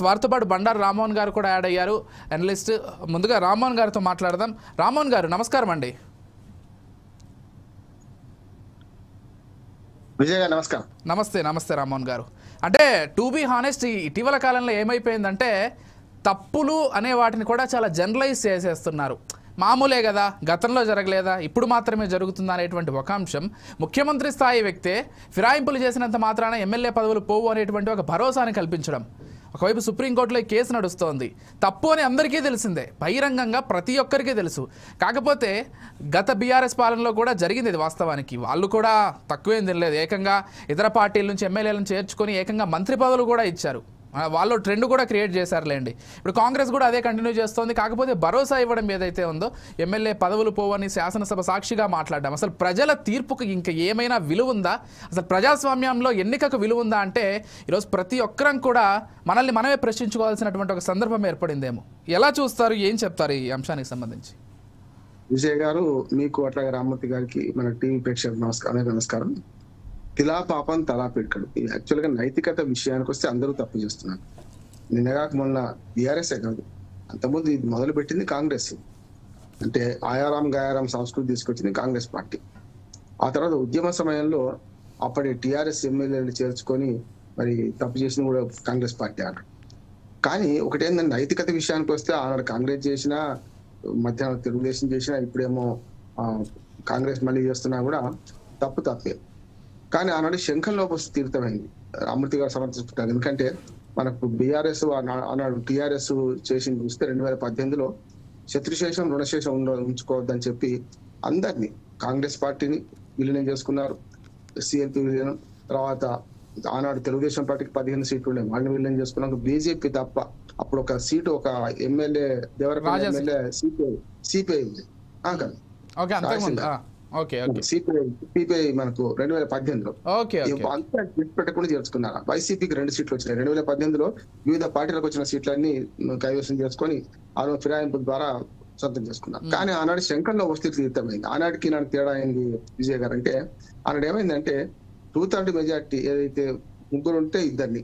వారితో పాటు బండారు రామ్మోహన్ గారు కూడా యాడ్ అయ్యారు, అనలిస్ట్. ముందుగా రామ్మోహన్ గారితో మాట్లాడదాం. రామ్మోహన్ గారు నమస్కారం అండి. విజయ్ గారు నమస్కారం. నమస్తే నమస్తే రామ్మోహన్ గారు. అంటే టు బీ హానెస్ట్, ఇటీవల కాలంలో ఏమైపోయిందంటే తప్పులు అనే వాటిని కూడా చాలా జనరలైజ్ చేసేస్తున్నారు. మామూలే కదా, గతంలో జరగలేదా, ఇప్పుడు మాత్రమే జరుగుతుందా అనేటువంటి ఒక అంశం. ముఖ్యమంత్రి స్థాయి వ్యక్తే ఫిరాయింపులు చేసినంత మాత్రాన ఎమ్మెల్యే పదవులు పోవు అనేటువంటి ఒక భరోసాని కల్పించడం. ఒకవైపు సుప్రీంకోర్టులో కేసు నడుస్తోంది. తప్పు అని అందరికీ తెలిసిందే, బహిరంగంగా ప్రతి ఒక్కరికి తెలుసు. కాకపోతే గత బీఆర్ఎస్ పాలనలో కూడా జరిగింది ఇది వాస్తవానికి. వాళ్ళు కూడా తక్కువేం తినలేదు, ఏకంగా ఇతర పార్టీల నుంచి ఎమ్మెల్యేలను చేర్చుకొని ఏకంగా మంత్రి పదవులు కూడా ఇచ్చారు. వాళ్ళు ట్రెండ్ కూడా క్రియేట్ చేశారులేండి. ఇప్పుడు కాంగ్రెస్ కూడా అదే కంటిన్యూ చేస్తోంది. కాకపోతే భరోసా ఇవ్వడం ఏదైతే ఉందో, ఎమ్మెల్యే పదవులు పోవని శాసనసభ సాక్షిగా మాట్లాడడం, అసలు ప్రజల తీర్పుకు ఇంకా ఏమైనా విలువ ఉందా? అసలు ప్రజాస్వామ్యంలో ఎన్నికకు విలువ ఉందా అంటే ఈరోజు ప్రతి ఒక్కరం కూడా మనల్ని మనమే ప్రశ్నించుకోవాల్సినటువంటి ఒక సందర్భం ఏర్పడిందేమో. ఎలా చూస్తారు, ఏం చెప్తారు ఈ అంశానికి సంబంధించి? విజయ్ గారు, మీకు అట్లాగే రామ్మూర్తి గారికి, మన టీవీ ప్రేక్షకులకు నమస్కారం. తిలా పాపం తలా పెట్టుడు. యాక్చువల్ గా నైతికత విషయానికి వస్తే అందరూ తప్పు చేస్తున్నారు. నిన్నగాక మొన్న బీఆర్ఎస్ కాదు, అంతకుముందు ఇది మొదలు పెట్టింది కాంగ్రెస్. అంటే ఆయారాం గాయారాం సంస్కృతి తీసుకొచ్చింది కాంగ్రెస్ పార్టీ. ఆ తర్వాత ఉద్యమ సమయంలో అప్పటి టిఆర్ఎస్ ఎమ్మెల్యేలు చేర్చుకొని మరి తప్పు చేసిన కూడా కాంగ్రెస్ పార్టీ ఆడ. కానీ ఒకటేందంటే నైతికత విషయానికి వస్తే ఆనాడు కాంగ్రెస్ చేసినా, మధ్యాహ్నం తెలుగుదేశం చేసినా, ఇప్పుడేమో కాంగ్రెస్ మళ్ళీ చేస్తున్నా కూడా తప్పే. కానీ ఆనాడు శంఖంలోకి వస్తే తీర్థమైంది. అమృతి గారు సమర్థిస్తుంటారు. ఎందుకంటే మనకు బీఆర్ఎస్ ఆనాడు టిఆర్ఎస్ చేసింది చూస్తే 2018లో శత్రుశేషం రుణశేషం ఉంచుకోవద్దని చెప్పి అందరినీ, కాంగ్రెస్ పార్టీని విలీనం చేసుకున్నారు, సిఎల్పి విలీనం. తర్వాత ఆనాడు తెలుగుదేశం పార్టీకి 15 సీట్లు ఉండే, వాళ్ళని విలీనం చేసుకున్నాక బీజేపీ తప్ప అప్పుడు ఒక సీటు, ఒక ఎమ్మెల్యే దేవరకొండ ఎమ్మెల్యే సిపిఐ ఉంది కదా, సిపిఐ మనకు 2018లో అంతా పెట్టకుండా చేర్చుకున్నారు. వైసీపీకి 2 సీట్లు వచ్చినాయి. 2018లో వివిధ పార్టీలకు వచ్చిన సీట్లన్నీ కైవసం చేసుకొని ఆ ఫిరాయింపుల ద్వారా సొంతం చేసుకున్నారు. కానీ ఆనాడు శంకర్లో వస్తే తీర్థమైంది. ఆనాడికి నాడు తేడా అయింది విజయ్ గారు అంటే, ఆనాడు ఏమైందంటే 2/3 మెజార్టీ ఏదైతే ముగ్గురు ఉంటే ఇద్దరిని,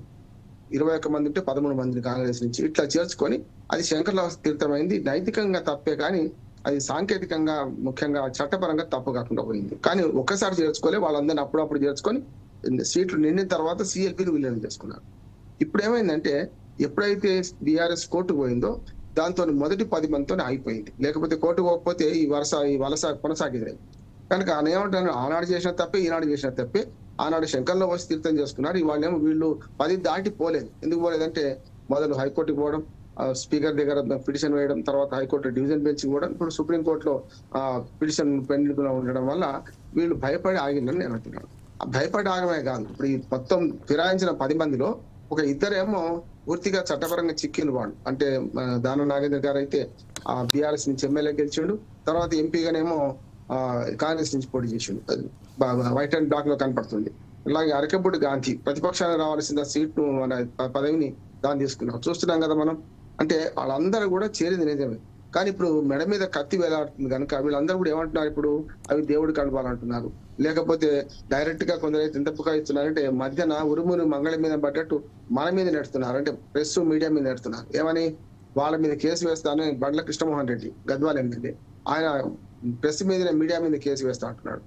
21 మంది ఉంటే 13 మందిని కాంగ్రెస్ నుంచి ఇట్లా చేర్చుకొని అది శంకర్లో తీర్థమైంది. నైతికంగా తప్పే కానీ అది సాంకేతికంగా, ముఖ్యంగా చట్టపరంగా తప్పు కాకుండా పోయింది. కానీ ఒక్కసారి చేర్చుకోలే, వాళ్ళందరినీ అప్పుడప్పుడు చేర్చుకొని సీట్లు నిండిన తర్వాత సిఎల్పీని విలీనం చేసుకున్నారు. ఇప్పుడు ఏమైందంటే ఎప్పుడైతే బీఆర్ఎస్ కోర్టుకు పోయిందో దాంతో మొదటి 10 మందితో అయిపోయింది. లేకపోతే కోర్టు పోకపోతే ఈ వలస కొనసాగేది. కనుక ఏమంటారు, ఆనాడు చేసిన తప్పే, ఈనాడు చేసిన తప్పే. ఆనాడు శంకర్లో వచ్చి తీర్థం చేసుకున్నారు. ఇవాళేమో వీళ్ళు 10 దాటి పోలేదు. ఎందుకు పోలేదంటే మొదలు హైకోర్టుకు పోవడం, స్పీకర్ దగ్గర పిటిషన్ వేయడం, తర్వాత హైకోర్టు డివిజన్ బెంచ్ కూడా, ఇప్పుడు సుప్రీంకోర్టులో పిటిషన్ పెండింగ్ లో ఉండడం వల్ల వీళ్ళు భయపడి ఆగిందని నేను అంటున్నాను. భయపడి ఆగమే కాదు, ఇప్పుడు ఈ మొత్తం ఫిరాయించిన 10 మందిలో ఒక ఇద్దరేమో పూర్తిగా చట్టపరంగా చిక్కిన వాళ్ళు. అంటే దానం నాగేంద్ర గారు అయితే బీఆర్ఎస్ నుంచి ఎమ్మెల్యే గెలిచిండు, తర్వాత ఎంపీగానేమో కాంగ్రెస్ నుంచి పోటీ చేసిండు, వైట్ అండ్ బ్లాక్ లో కనపడుతుంది. అలాగే అరకపూడి గాంధీ ప్రతిపక్షానికి రావాల్సిన సీట్ను, మన పదవిని దాన్ని తీసుకున్నాం, చూస్తున్నాం కదా మనం. అంటే వాళ్ళందరూ కూడా చేరింది నిజమే. కానీ ఇప్పుడు మెడ మీద కత్తి వేలాడుతుంది కనుక వీళ్ళందరూ కూడా ఏమంటున్నారు, ఇప్పుడు అవి దేవుడు కలపాలంటున్నారు. లేకపోతే డైరెక్ట్ గా కొందరైతే ఎంత పుకాయిస్తున్నారంటే మధ్యన ఉరుమును మంగళ మీద పడ్డట్టు మన మీద నెడుతున్నారు. అంటే ప్రెస్ మీడియా మీద నెడుతున్నారు. ఏమని, వాళ్ళ మీద కేసు వేస్తానని బండ్ల కృష్ణమోహన్ రెడ్డి గద్వాల్ ఎమ్మెల్యే, ఆయన ప్రెస్ మీద మీడియా మీద కేసు వేస్తా అంటున్నాడు.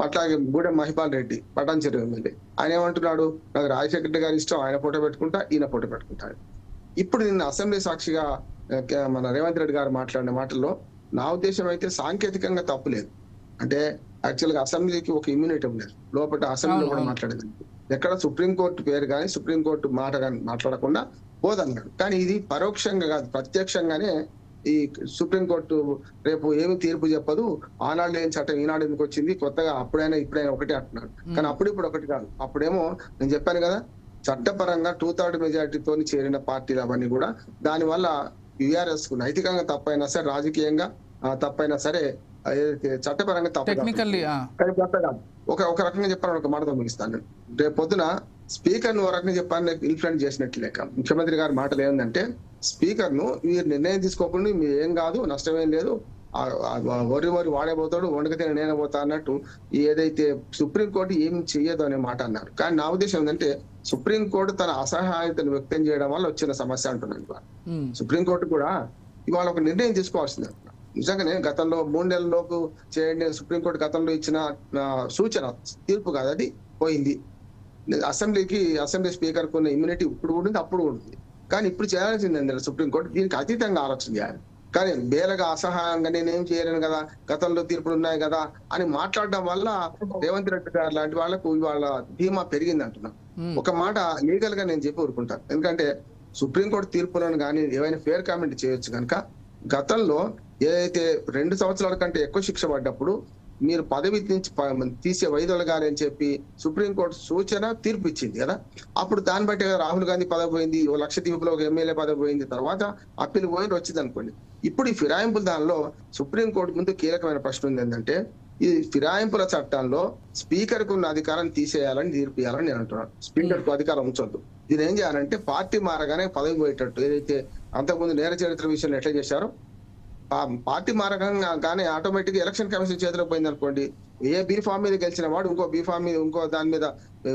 అట్లాగే గూడెం మహిపాల్ రెడ్డి పటాన్చెరు ఎమ్మెల్యే, ఆయన ఏమంటున్నాడు, నాకు రాజశేఖర రెడ్డి గారి ఇష్టం, ఆయన ఫోటో పెట్టుకుంటా, ఈయన ఫోటో పెట్టుకుంటాడు. ఇప్పుడు నిన్న అసెంబ్లీ సాక్షిగా మన రేవంత్ రెడ్డి గారు మాట్లాడిన మాటల్లో నా ఉద్దేశం అయితే సాంకేతికంగా తప్పు లేదు. అంటే యాక్చువల్ గా అసెంబ్లీకి ఒక ఇమ్యూనిటీ ఉండేది, లోపల అసెంబ్లీలో కూడా మాట్లాడేది. ఎక్కడ సుప్రీంకోర్టు పేరు కానీ సుప్రీంకోర్టు మాట కానీ మాట్లాడకుండా పోదన్నాడు. కానీ ఇది పరోక్షంగా కాదు, ప్రత్యక్షంగానే ఈ సుప్రీంకోర్టు రేపు ఏమి తీర్పు చెప్పదు, ఆనాడు లేని చట్టం ఈనాడు ఎందుకు వచ్చింది, కొత్తగా అప్పుడైనా ఇప్పుడైనా ఒకటే అంటున్నాడు. కానీ ఇప్పుడు ఒకటి కాదు. అప్పుడేమో నేను చెప్పాను కదా, చట్టపరంగా 2/3 మెజార్టీతో చేరిన పార్టీలు అవన్నీ కూడా, దానివల్ల యూఆర్ఎస్ కు నైతికంగా తప్పైనా సరే, రాజకీయంగా తప్పైనా సరే, ఏదైతే చట్టపరంగా ఒక రకంగా చెప్పాలని ఒక మాటతో ముగిస్తాను. రేపు పొద్దున స్పీకర్ ను ఒక రకంగా చెప్పాలని ఇన్ఫ్లుయెన్స్ చేసినట్లు లెక్క. ముఖ్యమంత్రి గారి మాటలు ఏంటంటే, స్పీకర్ ను మీరు నిర్ణయం తీసుకోకుండా మీరు ఏం కాదు, నష్టమేం లేదు, వరి వాడేపోతాడు, వండుకతే నేనే పోతా అన్నట్టు ఏదైతే సుప్రీంకోర్టు ఏం చెయ్యదు అనే మాట అన్నారు. కానీ నా ఉద్దేశం ఏంటంటే సుప్రీంకోర్టు తన అసహాయతను వ్యక్తం చేయడం వల్ల వచ్చిన సమస్య అంటున్నాను ఇవాళ. సుప్రీంకోర్టు కూడా ఇవాళ ఒక నిర్ణయం తీసుకోవాల్సింది. నిజంగానే గతంలో 3 నెలల్లోపు చేయండి సుప్రీంకోర్టు గతంలో ఇచ్చిన సూచన, తీర్పు కాదు, అది పోయింది. అసెంబ్లీ స్పీకర్ కొన్న ఇమ్యూనిటీ ఇప్పుడు ఉంటుంది, అప్పుడు ఉంటుంది. కానీ ఇప్పుడు చేయాల్సింది సుప్రీంకోర్టు దీనికి అతీతంగా ఆలోచన చేయాలి. కానీ బేలగా అసహాయంగా నేనేం చేయలేను కదా, గతంలో తీర్పులు ఉన్నాయి కదా అని మాట్లాడడం వల్ల రేవంత్ రెడ్డి గారు లాంటి వాళ్ళకు ఇవాళ ధీమా పెరిగింది అంటున్నా. ఒక మాట లీగల్ గా నేను చెప్పి ఊరుకుంటాను. ఎందుకంటే సుప్రీంకోర్టు తీర్పులను కానీ ఏవైనా ఫేర్ కామెంట్ చేయొచ్చు కనుక గతంలో ఏదైతే 2 సంవత్సరాల కంటే ఎక్కువ శిక్ష పడ్డప్పుడు మీరు పదవి నుంచి తీసే వైదొలగాలి అని చెప్పి సుప్రీంకోర్టు సూచన తీర్పు ఇచ్చింది కదా. అప్పుడు దాన్ని బట్టి రాహుల్ గాంధీ పదవి పోయింది, లక్షద్వీప్లో ఒక ఎమ్మెల్యే పదవి పోయింది, తర్వాత అప్పీల్ పోయింది, వచ్చింది అనుకోండి. ఇప్పుడు ఈ ఫిరాయింపుల దానిలో సుప్రీంకోర్టు ముందు కీలకమైన ప్రశ్న ఉంది ఏంటంటే ఈ ఫిరాయింపుల చట్టంలో స్పీకర్ కు ఉన్న అధికారాన్ని తీసేయాలని తీర్పియాలని నేను అంటున్నాను. స్పీకర్ కు అధికారం ఉంచొద్దు. దీని ఏం చేయాలంటే పార్టీ మారగానే పదవి పోయేటట్టు ఏదైతే అంతకుముందు నేర చరిత్ర విషయంలో ఎట్లా చేశారో పార్టీ మారగానే ఆటోమేటిక్ ఎలక్షన్ కమిషన్ చేతిలో పోయింది అనుకోండి, ఏ బీఫామ్ మీద గెలిచిన వాడు ఇంకో బీఫామ్ మీద ఇంకో దాని మీద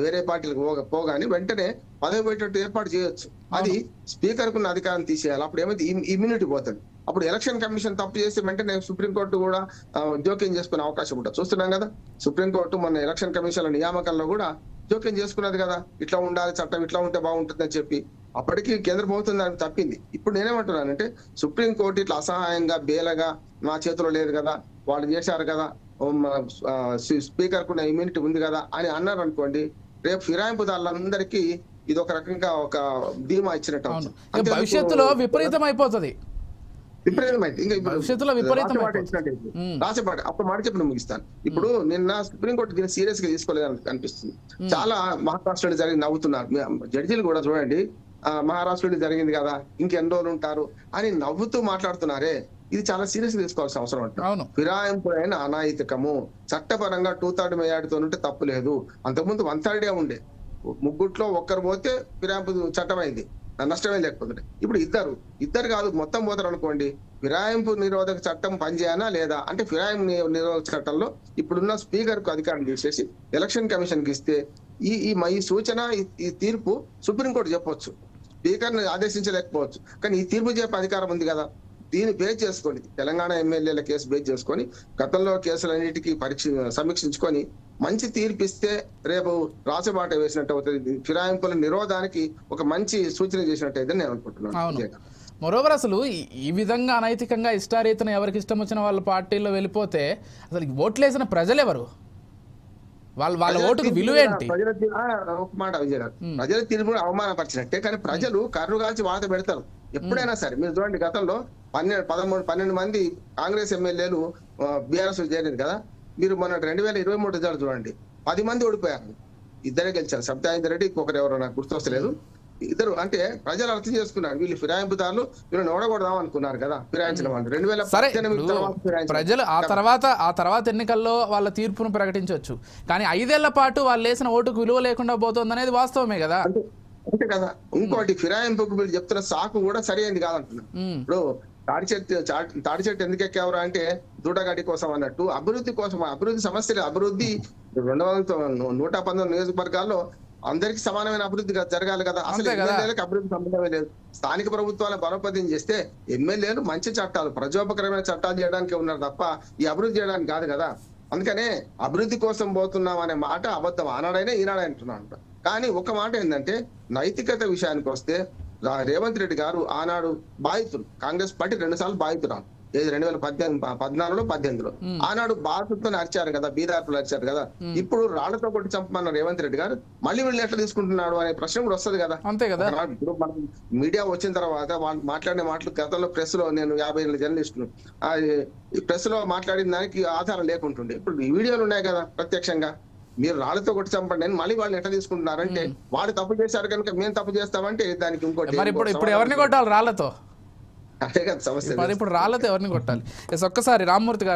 వేరే పార్టీలకు పోగానే వెంటనే పదవి పోయేటట్టు ఏర్పాటు చేయొచ్చు. అది స్పీకర్ కున్న అధికారం తీసేయాలి. అప్పుడు ఏమైతే ఇమ్యూనిటీ పోతుంది. అప్పుడు ఎలక్షన్ కమిషన్ తప్పు చేస్తే వెంటనే సుప్రీంకోర్టు కూడా జోక్యం చేసుకునే అవకాశం ఉంటుంది. చూస్తున్నాం కదా, సుప్రీంకోర్టు మొన్న ఎలక్షన్ కమిషన్ల నియామకంలో కూడా జోక్యం చేసుకున్నది కదా, ఇట్లా ఉండాలి చట్టం, ఇట్లా ఉంటే బాగుంటుంది అని చెప్పి. అప్పటికి కేంద్ర ప్రభుత్వం దానికి తప్పింది. ఇప్పుడు నేనేమంటున్నానంటే సుప్రీంకోర్టు ఇట్లా అసహాయంగా బేలగా నా చేతిలో లేదు కదా, వాళ్ళు చేశారు కదా, స్పీకర్ కున్న ఇమ్యూనిటీ ఉంది కదా అని అన్నారు అనుకోండి, రేపు ఫిరాయింపుదారులందరికీ ఇది ఒక రకంగా ఒక ధీమా ఇచ్చినట్టు భవిష్యత్తులో విపరీతం అయిపోతుంది. రాసేపాట అప్పుడు మాట చెప్పి ముగిస్తాను. ఇప్పుడు నిన్న సుప్రీంకోర్టు దీన్ని సీరియస్ గా తీసుకోలేదని అనిపిస్తుంది. చాలా మహారాష్ట్రలో జరిగి నవ్వుతున్నారు జడ్జీలు కూడా. చూడండి, మహారాష్ట్రలో జరిగింది కదా, ఇంకెన్ని రోజులు ఉంటారు అని నవ్వుతూ మాట్లాడుతున్నారే, ఇది చాలా సీరియస్ గా తీసుకోవాల్సిన అవసరం అంటారు. ఫిరాయింపులైన అనాయితకము చట్టపరంగా 2/3 మెజారిటీతో ఉంటే తప్పు లేదు. అంతకుముందు 1/3 ఉండే, ముగ్గుట్లో ఒక్కరు పోతే ఫిరాయింపు చట్టం అయింది, నష్టమే లేకపోతే. ఇప్పుడు ఇద్దరు కాదు మొత్తం పోతారు అనుకోండి, ఫిరాయింపు నిరోధక చట్టం పనిచేయాలా లేదా అంటే ఫిరాయింపు నిరోధక చట్టంలో ఇప్పుడున్న స్పీకర్ కు అధికారం తీసేసి ఎలక్షన్ కమిషన్ కి ఇస్తే ఈ సూచన ఈ తీర్పు సుప్రీంకోర్టు చెప్పొచ్చు, స్పీకర్ ని ఆదేశించలేకపోవచ్చు. కానీ ఈ తీర్పు చెప్పే అధికారం ఉంది కదా. దీన్ని బేస్ చేసుకోండి, తెలంగాణ ఎమ్మెల్యేల కేసు బేస్ చేసుకొని గతంలో కేసులన్నిటికీ సమీక్షించుకొని మంచి తీర్పిస్తే రేపు రాసబాట వేసినట్టు అవుతుంది. ఫిరాయింపుల నిరోధానికి ఒక మంచి సూచన చేసినట్టు అయితే నేను అనుకుంటున్నాను. మరోవర్ అసలు ఈ విధంగా అనైతికంగా ఇష్టారీతన ఎవరికి ఇష్టం వచ్చిన వాళ్ళ పార్టీలో వెళ్ళిపోతే అసలు ఓట్లేసిన ప్రజలు ఎవరు? వాళ్ళ ఓటుకు విలువేంటి? ఒక మాట విజయ్ గారు, ప్రజల తీర్పును అవమానపరిచినట్టే. కానీ ప్రజలు కర్రు కాల్చి వాత పెడతారు ఎప్పుడైనా సరే. మీరు చూడండి, గతంలో 12 మంది కాంగ్రెస్ ఎమ్మెల్యేలు బీఆర్ఎస్ చేరింది కదా. మీరు మొన్న 2023 రిజల్ట్ చూడండి, 10 మంది ఓడిపోయారు, 2 గెలిచారు. సత్యానంద రెడ్డి, ఇంకొకరు ఎవరో నాకు గుర్తొస్తలేదు, 2. అంటే ప్రజలు అర్థం చేసుకున్నారు వీళ్ళు ఫిరాయింపుదారులు, వీళ్ళని ఓడగొడదాం అనుకున్నారు కదా ఫిరాయించిన వాళ్ళు. 2018 ప్రజలు ఆ తర్వాత ఎన్నికల్లో వాళ్ళ తీర్పును ప్రకటించవచ్చు. కానీ 5 ఏళ్ల పాటు వాళ్ళు వేసిన ఓటుకు విలువ లేకుండా పోతుంది అనేది వాస్తవమే కదా. అంతే కదా. ఇంకోటి, ఫిరాయింపుకు వీళ్ళు చెప్తున్న సాకు కూడా సరైనది కాదంటున్నారు. ఇప్పుడు తాడి చెట్టు ఎందుకు ఎక్కేవరా అంటే దూడగడ్డి కోసం అన్నట్టు, అభివృద్ధి కోసం. అభివృద్ధి సమస్యలు, అభివృద్ధి 119 నియోజకవర్గాల్లో అందరికి సమానమైన అభివృద్ధి జరగాలి కదా. అసలు ఎమ్మెల్యేలకు అభివృద్ధి సంబంధమే లేదు. స్థానిక ప్రభుత్వాలను బలోపేతం చేస్తే ఎమ్మెల్యేలు మంచి చట్టాలు, ప్రజోపకరమైన చట్టాలు చేయడానికి ఉన్నారు తప్ప ఈ అభివృద్ధి చేయడానికి కాదు కదా. అందుకనే అభివృద్ధి కోసం పోతున్నాం అనే మాట అబద్ధం. ఆనాడైనా ఈనాడే అంటున్నాను. కానీ ఒక మాట ఏంటంటే నైతికత విషయానికి వస్తే రేవంత్ రెడ్డి గారు ఆనాడు బాధితులు, కాంగ్రెస్ పార్టీ 2 సార్లు బాధితురాలు, 2014లో 18లో. ఆనాడు బాధితులతో అరిచారు కదా, బీదార్పులు అరిచారు కదా. ఇప్పుడు రాళ్లతో కొట్టి చంపమన్న రేవంత్ రెడ్డి గారు మళ్ళీ వీళ్ళు ఎట్లా తీసుకుంటున్నాడు అనే ప్రశ్న కూడా వస్తుంది కదా. అంతే కదా. ఇప్పుడు మనం మీడియా వచ్చిన తర్వాత వాళ్ళు మాట్లాడిన మాటలు, గతంలో ప్రెస్ లో నేను 50 ఏళ్ళ జర్నలిస్టులు, ప్రెస్ లో మాట్లాడిన దానికి ఆధారం లేకుంటుండే. ఇప్పుడు ఈ వీడియోలు ఉన్నాయి కదా ప్రత్యక్షంగా. మీరు రాళ్లతో కొట్టి చంపండి అని మళ్ళీ వాళ్ళు ఎట్లా తీసుకుంటున్నారంటే వాడు తప్పు చేశారు కనుక మేము తప్పు చేస్తామంటే దానికి ఇంకోటి. ఇప్పుడు ఎవరిని కొట్టాలి రాళ్లతో? అదే కదా సమస్య. ఇప్పుడు రాళ్లతో ఎవరిని కొట్టాలి? ఒక్కసారి రామ్మూర్తి గారు